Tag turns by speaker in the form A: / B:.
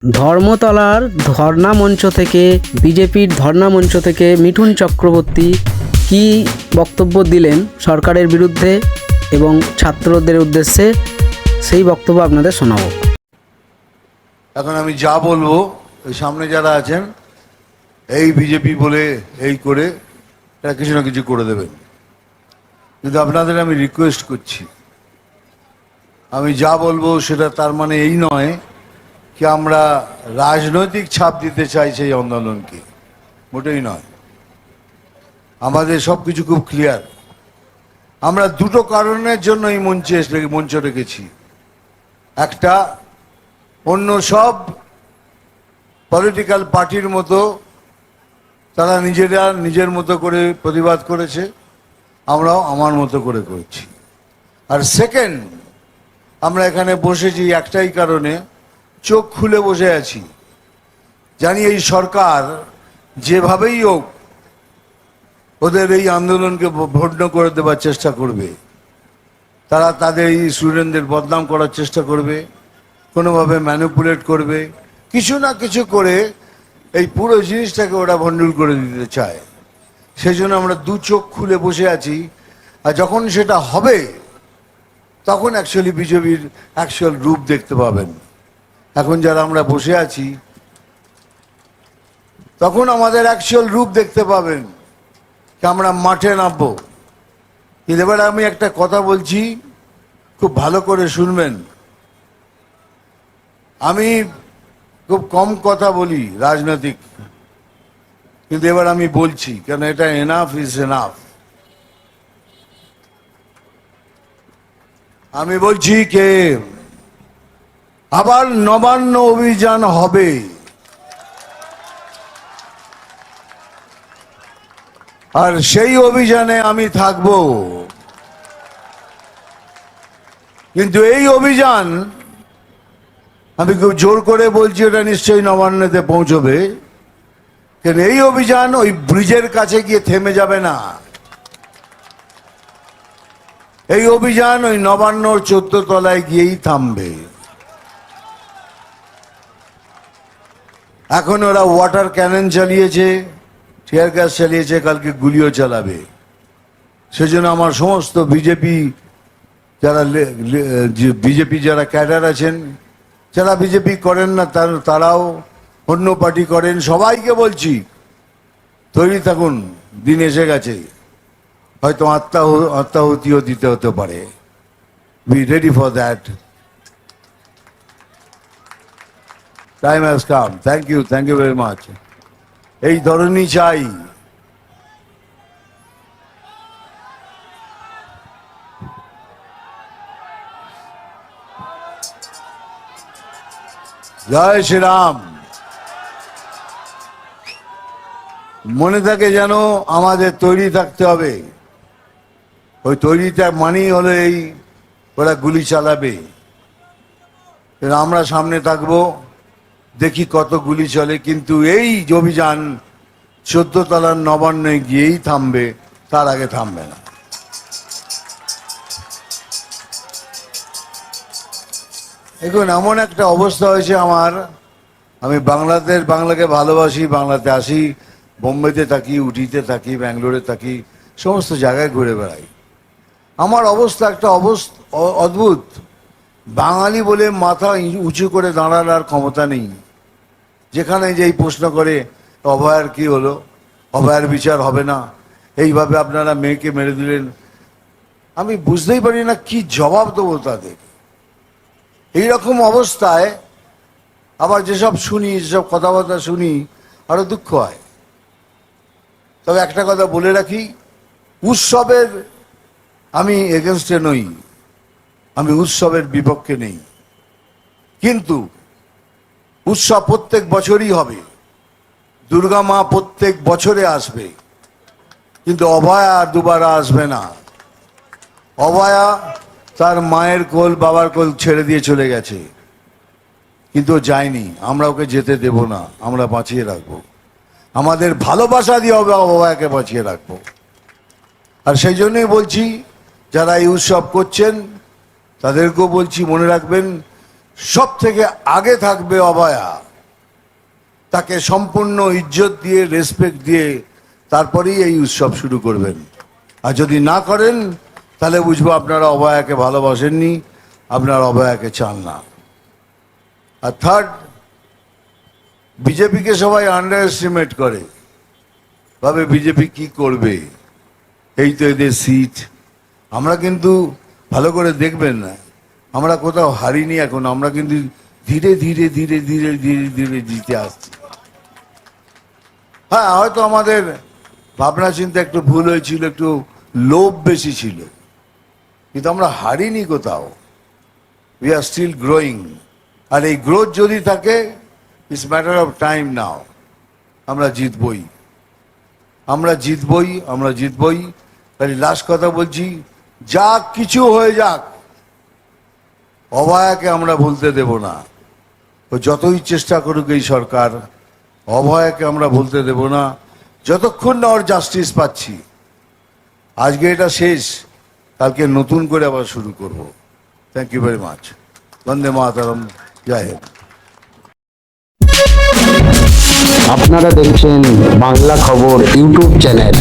A: ধর্মতলার ধর্ণা মঞ্চ থেকে বিজেপির ধর্ণা মঞ্চ থেকে মিঠুন চক্রবর্তী কি বক্তব্য দিলেন সরকারের বিরুদ্ধে এবং ছাত্রদের উদ্দেশ্যে, সেই বক্তব্য আপনাদের শোনাবো।
B: এখন আমি যা বলবো সামনে যারা আছেন এই বিজেপি বলে এই করে এরা কিছু না কিছু করে দেবেন, কিন্তু আপনাদের আমি রিকোয়েস্ট করছি, আমি যা বলবো সেটা তার মানে এই নয় কি আমরা রাজনৈতিক ছাপ দিতে চাই সেই আন্দোলনকে, মোটেই নয়। আমাদের সব কিছু খুব ক্লিয়ার। আমরা দুটো কারণের জন্য এই মঞ্চ রেখেছি। একটা, অন্য সব পলিটিক্যাল পার্টির মতো তারা নিজেরা নিজের মতো করে প্রতিবাদ করেছে, আমরাও আমার মতো করে করছি। আর সেকেন্ড, আমরা এখানে বসেছি একটাই কারণে, চোখ খুলে বসে আছি, জানি এই সরকার যেভাবেই হোক ওদের এই আন্দোলনকে ভণ্ড করে দেওয়ার চেষ্টা করবে। তারা তাদের এই স্টুডেন্টদের বদনাম করার চেষ্টা করবে, কোনোভাবে ম্যানিপুলেট করবে, কিছু না কিছু করে এই পুরো জিনিসটাকে ওরা ভণ্ডুল করে দিতে চায়। সেই জন্য আমরা দু চোখ খুলে বসে আছি। আর যখন সেটা হবে তখন অ্যাকচুয়ালি বিজেপির অ্যাকচুয়াল রূপ দেখতে পাবেন। এখন যারা আমরা বসে আছি তখন আমাদের অ্যাকচুয়াল রূপ দেখতে পাবেন, আমরা মাঠে নামবো। কিন্তু এবার আমি একটা কথা বলছি, খুব ভালো করে শুনবেন। আমি খুব কম কথা বলি রাজনৈতিক, কিন্তু এবার আমি বলছি, কেন এটা এনাফ ইজ এনাফ। আমি বলছি কে আবার নবান্ন অভিযান হবে। আর সেই অভিযানে আমি থাকব। কিন্তু এই অভিযান আমি খুব জোর করে বলছি, ওটা নিশ্চয়ই নবান্নতে পৌঁছবে। কিন্তু এই অভিযান ওই ব্রিজের কাছে গিয়ে থেমে যাবে না। এই অভিযান ওই নবান্নর 14 তলায় গিয়েই থামবে। এখন ওরা ওয়াটার ক্যানন চালিয়েছে, টিয়ার গ্যাস চালিয়েছে, কালকে গুলিও চালাবে। সেজন্য আমার সমস্ত বিজেপি যারা ক্যাডার আছেন, যারা বিজেপি করেন না তারাও অন্য পার্টি করেন, সবাইকে বলছি তৈরি থাকুন, দিন এসে গেছে, হয়তো আত্মাহুতিও দিতে হতে পারে। Be ready for that, time has come. Thank you very much. এই ধরনই চাই। জয় শ্রীরাম। মনে থাকে যেন আমাদের তৈরি থাকতে হবে। ওই তৈরিটা মানেই হলো এই ওরা গুলি চালাবে, আমরা সামনে থাকবো, দেখি কত গুলি চলে। কিন্তু এই অভিযান 14 তলার নবান্নে গিয়েই থামবে, তার আগে থামবে না। এখন এমন একটা অবস্থা হয়েছে আমার, আমি বাংলাকে ভালোবাসি, বাংলাতে আসি, বোম্বেতে থাকি, উটিতে থাকি, ব্যাঙ্গালোরে থাকি, সমস্ত জায়গায় ঘুরে বেড়াই। আমার অবস্থা একটা অদ্ভুত। বাঙালি বলে মাথা উঁচু করে দাঁড়ানোর আর ক্ষমতা নেই। যেখানে যেই প্রশ্ন করে অভয়ার কি হলো, অভয়ার বিচার হবে না, এইভাবে আপনারা মেয়েকে মেরে দিলেন, আমি বুঝতেই পারি না কি জবাব দেবো তাদের। এইরকম অবস্থায় আবার যেসব কথাবার্তা শুনি আরো দুঃখ হয়। তবে একটা কথা বলে রাখি, উৎসবের আমি এগেনস্টে নই, আমি উৎসবের বিপক্ষে নেই, কিন্তু উৎসব প্রত্যেক বছরই হবে, দুর্গা মা প্রত্যেক বছরে আসবে, কিন্তু অভয়া আর দুবার আসবে না। অভয়া তার মায়ের কোল, বাবার কোল ছেড়ে দিয়ে চলে গেছে, কিন্তু যায়নি। আমরা ওকে যেতে দেব না, আমরা বাঁচিয়ে রাখবো, আমাদের ভালোবাসা দিয়ে হবে অভয়াকে বাঁচিয়ে রাখবো। আর সেই জন্যই বলছি, যারা এই উৎসব করছেন তাদেরকেও বলছি, মনে রাখবেন সব থেকে আগে থাকবে অভয়া। তাকে সম্পূর্ণ ইজ্জত দিয়ে রেসপেক্ট দিয়ে তারপরেই এই উৎসব শুরু করবেন। আর যদি না করেন তাহলে বুঝবো আপনারা অভয়াকে ভালোবাসেননি, আপনারা অভয়াকে চান না। আর থার্ড, বিজেপিকে সবাই আন্ডার এস্টিমেট করে, ভাবে বিজেপি কি করবে, এই তো এদের সিট। আমরা কিন্তু ভালো করে দেখবেন না, আমরা কোথাও হারিনি এখন, আমরা কিন্তু ধীরে ধীরে ধীরে ধীরে ধীরে ধীরে জিতে আসছি। হ্যাঁ, হয়তো আমাদের ভাবনা চিন্তা একটু ভুল হয়েছিল, একটু লোভ বেশি ছিল, কিন্তু আমরা হারিনি কোথাও। We are still growing. আর এই গ্রোথ যদি থাকে, it's matter of time now. আমরা জিতবই, আমরা জিতবই, আমরা জিতবই। তাই লাস্ট কথা বলছি, যা কিছু হয়ে যাক, অভয়াকে আমরা ভুলতে দেব না। ও যতই চেষ্টা করুক এই সরকার, অভয়াকে আমরা ভুলতে দেব না যতক্ষণ না ওর জাস্টিস পাচ্ছি। আজকে এটা শেষ, কালকে নতুন করে আবার শুরু করব। Thank you very much. বন্দে মাতরম, জয় হিন্দ।
C: আপনারা দেখছেন বাংলা খবর ইউটিউব চ্যানেল।